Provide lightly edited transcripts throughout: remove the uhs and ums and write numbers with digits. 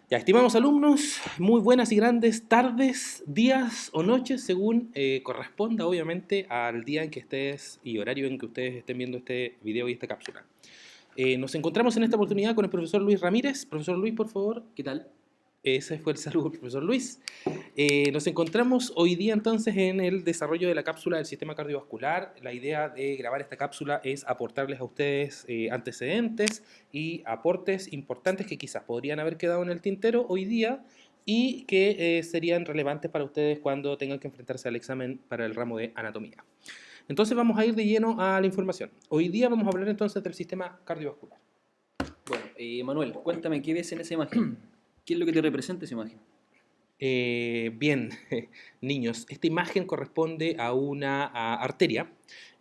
Ya, estimados alumnos, muy buenas y grandes tardes, días o noches, según corresponda, obviamente, al día en que ustedes y horario en que ustedes estén viendo este video y esta cápsula. Nos encontramos en esta oportunidad con el profesor Luis Ramírez. Profesor Luis, por favor. ¿Qué tal? Ese fue el saludo del profesor Luis. Nos encontramos hoy día entonces en el desarrollo de la cápsula del sistema cardiovascular. La idea de grabar esta cápsula es aportarles a ustedes antecedentes y aportes importantes que quizás podrían haber quedado en el tintero hoy día y que serían relevantes para ustedes cuando tengan que enfrentarse al examen para el ramo de anatomía. Entonces vamos a ir de lleno a la información. Hoy día vamos a hablar entonces del sistema cardiovascular. Bueno, Manuel, cuéntame, ¿qué ves en esa imagen? ¿Qué es lo que te representa esa imagen? Bien, niños, esta imagen corresponde a una arteria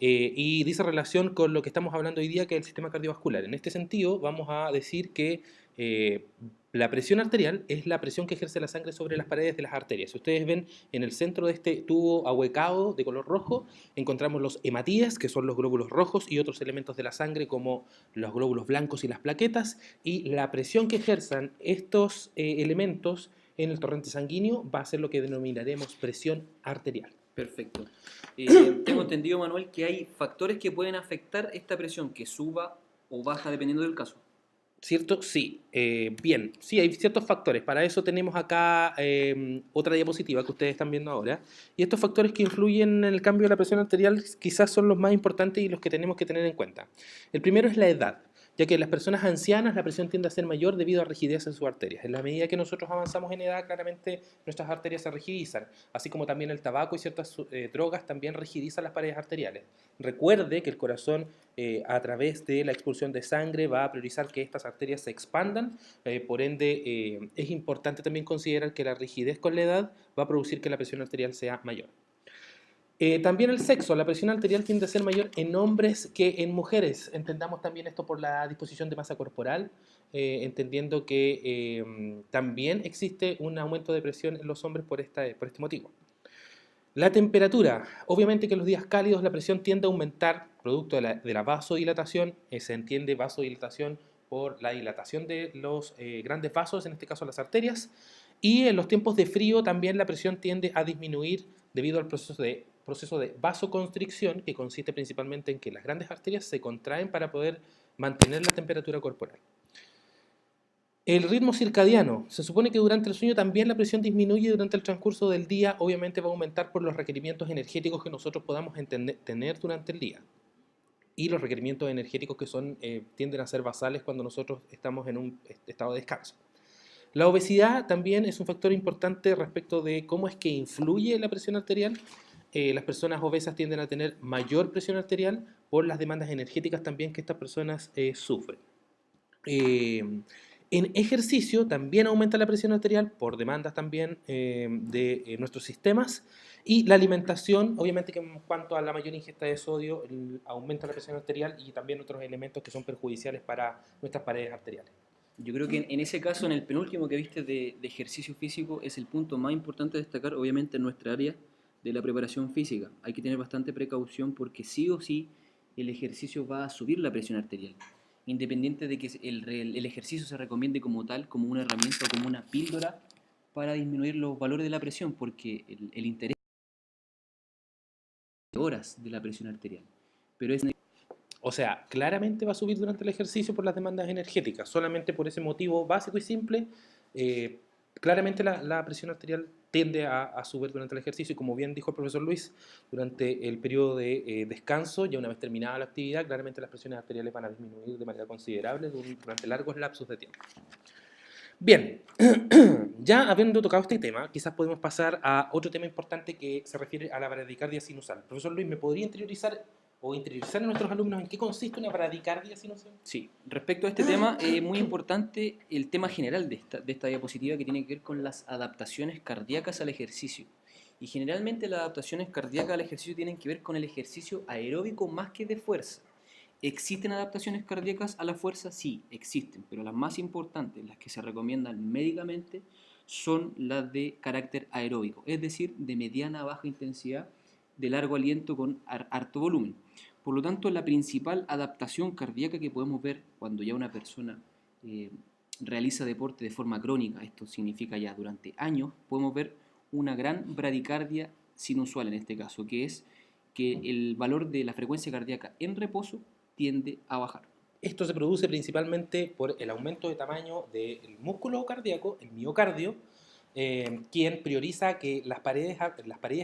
y dice relación con lo que estamos hablando hoy día, que es el sistema cardiovascular. En este sentido, vamos a decir que la presión arterial es la presión que ejerce la sangre sobre las paredes de las arterias. Si ustedes ven en el centro de este tubo ahuecado de color rojo, encontramos los hematíes, que son los glóbulos rojos, y otros elementos de la sangre como los glóbulos blancos y las plaquetas, y la presión que ejerzan estos elementos en el torrente sanguíneo va a ser lo que denominaremos presión arterial. Perfecto. Tengo entendido, Manuel, que hay factores que pueden afectar esta presión, que suba o baja dependiendo del caso. ¿Cierto? Sí. Bien, sí, hay ciertos factores. Para eso tenemos acá otra diapositiva que ustedes están viendo ahora. Y estos factores que influyen en el cambio de la presión arterial quizás son los más importantes y los que tenemos que tener en cuenta. El primero es la edad, ya que en las personas ancianas la presión tiende a ser mayor debido a rigidez en sus arterias. En la medida que nosotros avanzamos en edad, claramente nuestras arterias se rigidizan, así como también el tabaco y ciertas drogas también rigidizan las paredes arteriales. Recuerde que el corazón a través de la expulsión de sangre va a priorizar que estas arterias se expandan, por ende es importante también considerar que la rigidez con la edad va a producir que la presión arterial sea mayor. También el sexo, la presión arterial tiende a ser mayor en hombres que en mujeres. Entendamos también esto por la disposición de masa corporal, entendiendo que también existe un aumento de presión en los hombres por este motivo. La temperatura, obviamente que en los días cálidos la presión tiende a aumentar producto de la vasodilatación, se entiende vasodilatación por la dilatación de los grandes vasos, en este caso las arterias, y en los tiempos de frío también la presión tiende a disminuir debido al proceso de vasoconstricción, que consiste principalmente en que las grandes arterias se contraen para poder mantener la temperatura corporal. El ritmo circadiano. Se supone que durante el sueño también la presión disminuye durante el transcurso del día. Obviamente va a aumentar por los requerimientos energéticos que nosotros podamos tener durante el día. Y los requerimientos energéticos que tienden a ser basales cuando nosotros estamos en un estado de descanso. La obesidad también es un factor importante respecto de cómo es que influye la presión arterial. Las personas obesas tienden a tener mayor presión arterial por las demandas energéticas también que estas personas sufren. En ejercicio también aumenta la presión arterial por demandas también de nuestros sistemas, y la alimentación, obviamente que en cuanto a la mayor ingesta de sodio, aumenta la presión arterial y también otros elementos que son perjudiciales para nuestras paredes arteriales. Yo creo que en ese caso, en el penúltimo que viste de ejercicio físico, es el punto más importante a destacar, obviamente, en nuestra área de la preparación física. Hay que tener bastante precaución porque sí o sí el ejercicio va a subir la presión arterial, independiente de que el ejercicio se recomiende como tal, como una herramienta o como una píldora para disminuir los valores de la presión, porque el interés de horas de la presión arterial. Pero es O sea, claramente va a subir durante el ejercicio por las demandas energéticas. Solamente por ese motivo básico y simple, eh, claramente la presión arterial tiende a subir durante el ejercicio. Y como bien dijo el profesor Luis, durante el periodo de descanso, ya una vez terminada la actividad, claramente las presiones arteriales van a disminuir de manera considerable durante largos lapsos de tiempo. Bien, ya habiendo tocado este tema, quizás podemos pasar a otro tema importante que se refiere a la bradicardia sinusal. Profesor Luis, ¿me podría interiorizar a nuestros alumnos en qué consiste una bradicardia sinusal? Sí, respecto a este tema, es muy importante el tema general de esta diapositiva que tiene que ver con las adaptaciones cardíacas al ejercicio. Y generalmente las adaptaciones cardíacas al ejercicio tienen que ver con el ejercicio aeróbico más que de fuerza. ¿Existen adaptaciones cardíacas a la fuerza? Sí, existen, pero las más importantes, las que se recomiendan médicamente, son las de carácter aeróbico, es decir, de mediana a baja intensidad, de largo aliento con harto volumen. Por lo tanto, la principal adaptación cardíaca que podemos ver cuando ya una persona realiza deporte de forma crónica, esto significa ya durante años, podemos ver una gran bradicardia sinusual en este caso, que es que el valor de la frecuencia cardíaca en reposo tiende a bajar. Esto se produce principalmente por el aumento de tamaño del músculo cardíaco, el miocardio, quien prioriza que las paredes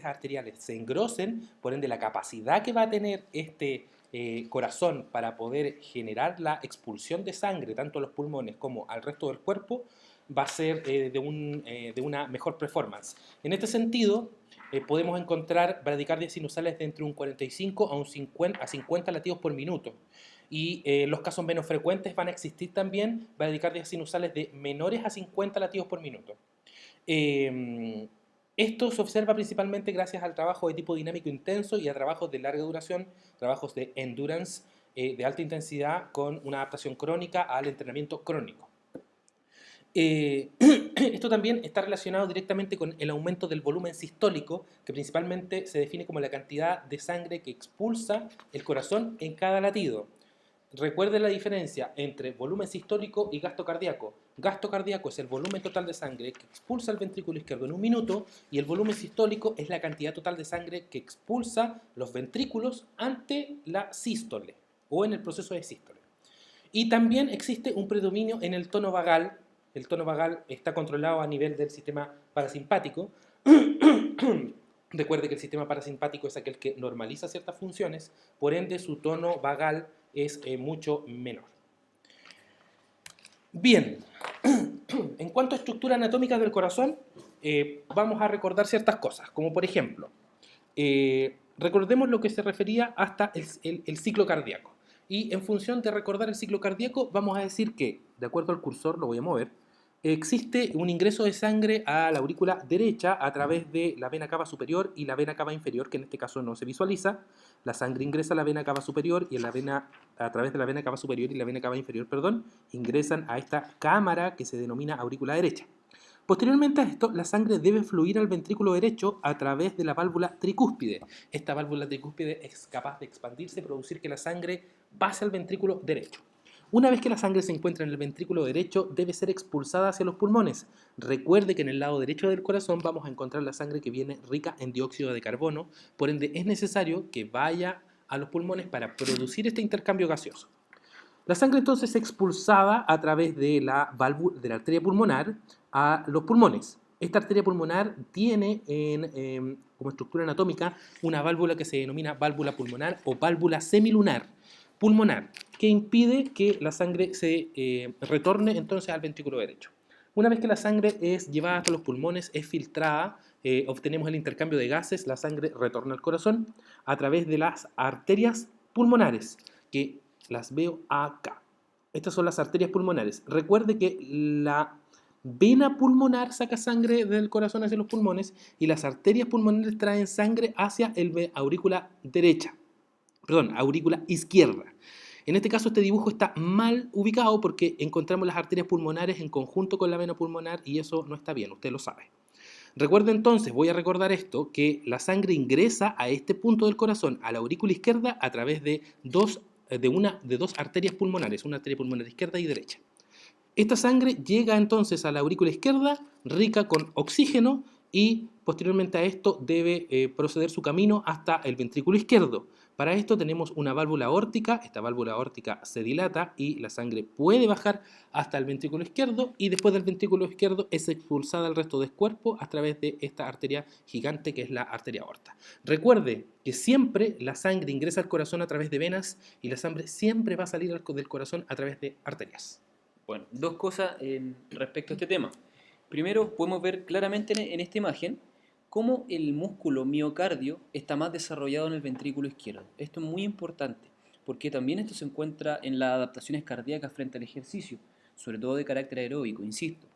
arteriales se engrosen, por ende la capacidad que va a tener este corazón para poder generar la expulsión de sangre tanto a los pulmones como al resto del cuerpo va a ser de una mejor performance. En este sentido, podemos encontrar bradicardias sinusales de entre un 45 a, un 50 latidos por minuto. Y los casos menos frecuentes van a existir también bradicardias sinusales de menores a 50 latidos por minuto. Esto se observa principalmente gracias al trabajo de tipo dinámico intenso y a trabajos de larga duración, trabajos de endurance de alta intensidad con una adaptación crónica al entrenamiento crónico. Esto también está relacionado directamente con el aumento del volumen sistólico, que principalmente se define como la cantidad de sangre que expulsa el corazón en cada latido. Recuerde la diferencia entre volumen sistólico y gasto cardíaco. Gasto cardíaco es el volumen total de sangre que expulsa el ventrículo izquierdo en un minuto y el volumen sistólico es la cantidad total de sangre que expulsa los ventrículos ante la sístole o en el proceso de sístole. Y también existe un predominio en el tono vagal. El tono vagal está controlado a nivel del sistema parasimpático. Recuerde que el sistema parasimpático es aquel que normaliza ciertas funciones, por ende su tono vagal es mucho menor. Bien, en cuanto a estructura anatómica del corazón, vamos a recordar ciertas cosas, como por ejemplo, recordemos lo que se refería hasta el ciclo cardíaco. Y en función de recordar el ciclo cardíaco, vamos a decir que, de acuerdo al cursor, lo voy a mover, existe un ingreso de sangre a la aurícula derecha a través de la vena cava superior y la vena cava inferior, que en este caso no se visualiza. La sangre ingresa a la vena cava superior y a través de la vena cava superior y la vena cava inferior, ingresan a esta cámara que se denomina aurícula derecha. Posteriormente a esto, la sangre debe fluir al ventrículo derecho a través de la válvula tricúspide. Esta válvula tricúspide es capaz de expandirse y producir que la sangre pase al ventrículo derecho. Una vez que la sangre se encuentra en el ventrículo derecho, debe ser expulsada hacia los pulmones. Recuerde que en el lado derecho del corazón vamos a encontrar la sangre que viene rica en dióxido de carbono, por ende es necesario que vaya a los pulmones para producir este intercambio gaseoso. La sangre entonces es expulsada a través de la arteria pulmonar a los pulmones. Esta arteria pulmonar tiene como estructura anatómica una válvula que se denomina válvula pulmonar o válvula semilunar pulmonar, que impide que la sangre se retorne entonces al ventrículo derecho. Una vez que la sangre es llevada hasta los pulmones, es filtrada, obtenemos el intercambio de gases, la sangre retorna al corazón a través de las arterias pulmonares, que las veo acá. Estas son las arterias pulmonares. Recuerde que la vena pulmonar saca sangre del corazón hacia los pulmones y las arterias pulmonares traen sangre hacia el aurícula derecha. Aurícula izquierda. En este caso este dibujo está mal ubicado porque encontramos las arterias pulmonares en conjunto con la vena pulmonar y eso no está bien, usted lo sabe. Recuerde entonces, voy a recordar esto, que la sangre ingresa a este punto del corazón, a la aurícula izquierda, a través de dos arterias pulmonares, una arteria pulmonar izquierda y derecha. Esta sangre llega entonces a la aurícula izquierda, rica con oxígeno, y posteriormente a esto debe proceder su camino hasta el ventrículo izquierdo. Para esto tenemos una válvula aórtica, esta válvula aórtica se dilata y la sangre puede bajar hasta el ventrículo izquierdo y después del ventrículo izquierdo es expulsada al resto del cuerpo a través de esta arteria gigante que es la arteria aorta. Recuerde que siempre la sangre ingresa al corazón a través de venas y la sangre siempre va a salir del corazón a través de arterias. Bueno, dos cosas respecto a este tema. Primero, podemos ver claramente en esta imagen cómo el músculo miocardio está más desarrollado en el ventrículo izquierdo. Esto es muy importante, porque también esto se encuentra en las adaptaciones cardíacas frente al ejercicio, sobre todo de carácter aeróbico, insisto,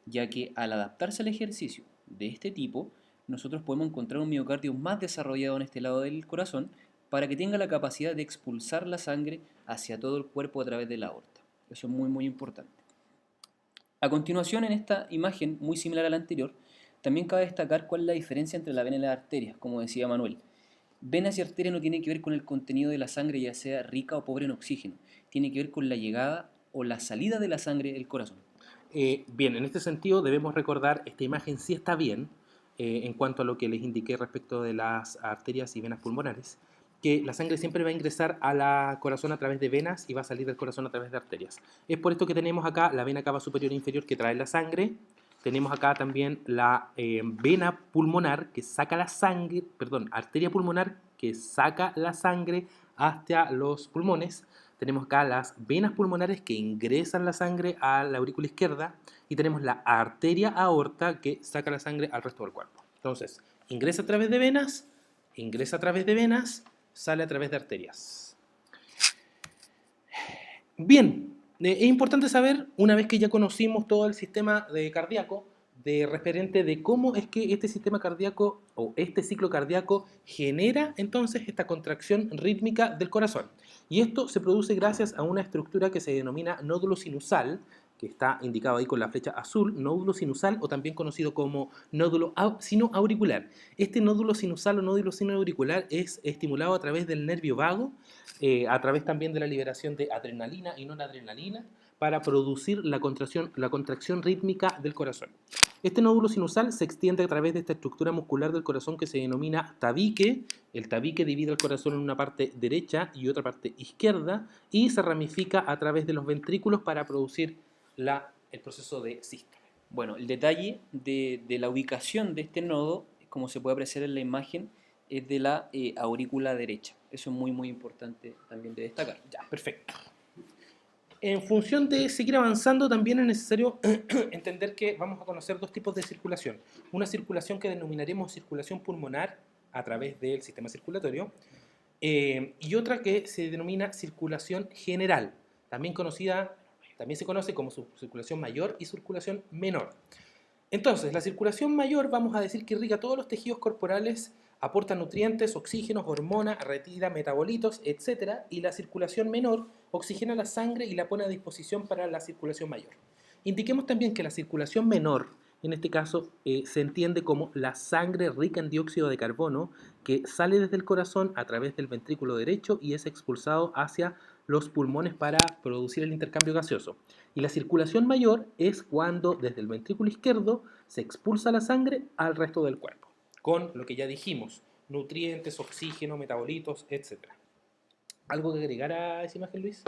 ya que al adaptarse al ejercicio de este tipo, nosotros podemos encontrar un miocardio más desarrollado en este lado del corazón para que tenga la capacidad de expulsar la sangre hacia todo el cuerpo a través de la aorta. Eso es muy, muy importante. A continuación, en esta imagen, muy similar a la anterior, también cabe destacar cuál es la diferencia entre la vena y las arterias, como decía Manuel. Venas y arterias no tienen que ver con el contenido de la sangre, ya sea rica o pobre en oxígeno. Tiene que ver con la llegada o la salida de la sangre del corazón. Bien, en este sentido debemos recordar, esta imagen sí está bien, en cuanto a lo que les indiqué respecto de las arterias y venas pulmonares, que la sangre siempre va a ingresar al corazón a través de venas y va a salir del corazón a través de arterias. Es por esto que tenemos acá la vena cava superior e inferior que trae la sangre, tenemos acá también la vena pulmonar que saca la sangre, perdón, arteria pulmonar que saca la sangre hacia los pulmones. Tenemos acá las venas pulmonares que ingresan la sangre a la aurícula izquierda y tenemos la arteria aorta que saca la sangre al resto del cuerpo. Entonces, ingresa a través de venas, ingresa a través de venas, sale a través de arterias. Bien, es importante saber, una vez que ya conocimos todo el sistema cardíaco, de referente de cómo es que este sistema cardíaco o este ciclo cardíaco genera entonces esta contracción rítmica del corazón. Y esto se produce gracias a una estructura que se denomina nódulo sinusal, que está indicado ahí con la flecha azul, nódulo sinusal o también conocido como nódulo sinoauricular. Este nódulo sinusal o nódulo sinoauricular es estimulado a través del nervio vago, a través también de la liberación de adrenalina y noradrenalina, para producir la contracción rítmica del corazón. Este nódulo sinusal se extiende a través de esta estructura muscular del corazón que se denomina tabique. El tabique divide el corazón en una parte derecha y otra parte izquierda y se ramifica a través de los ventrículos para producir el proceso de sístole. Bueno, el detalle de la ubicación de este nodo, como se puede apreciar en la imagen, es de la aurícula derecha. Eso es muy, muy importante también de destacar. Ya, perfecto. En función de seguir avanzando, también es necesario entender que vamos a conocer dos tipos de circulación. Una circulación que denominaremos circulación pulmonar a través del sistema circulatorio y otra que se denomina circulación general, también se conoce como circulación mayor y circulación menor. Entonces, la circulación mayor vamos a decir que irriga todos los tejidos corporales, aporta nutrientes, oxígenos, hormonas, retira metabolitos, etc. Y la circulación menor oxigena la sangre y la pone a disposición para la circulación mayor. Indiquemos también que la circulación menor, en este caso, se entiende como la sangre rica en dióxido de carbono que sale desde el corazón a través del ventrículo derecho y es expulsado hacia los pulmones para producir el intercambio gaseoso. Y la circulación mayor es cuando desde el ventrículo izquierdo se expulsa la sangre al resto del cuerpo, con lo que ya dijimos, nutrientes, oxígeno, metabolitos, etc. ¿Algo que agregar a esa imagen, Luis?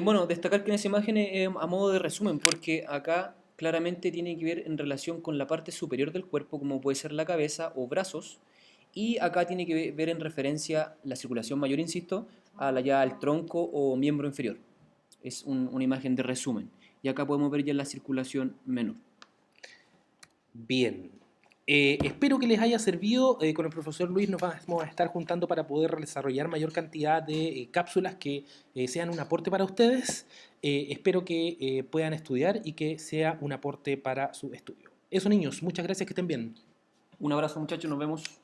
Bueno, destacar que en esa imagen es a modo de resumen, porque acá claramente tiene que ver en relación con la parte superior del cuerpo, como puede ser la cabeza o brazos, y acá tiene que ver en referencia la circulación mayor, insisto, ya al tronco o miembro inferior. Es una imagen de resumen. Y acá podemos ver ya la circulación menor. Bien. Espero que les haya servido. Con el profesor Luis nos vamos a estar juntando para poder desarrollar mayor cantidad de cápsulas que sean un aporte para ustedes. Espero que puedan estudiar y que sea un aporte para su estudio. Eso, niños. Muchas gracias, que estén bien. Un abrazo, muchachos. Nos vemos.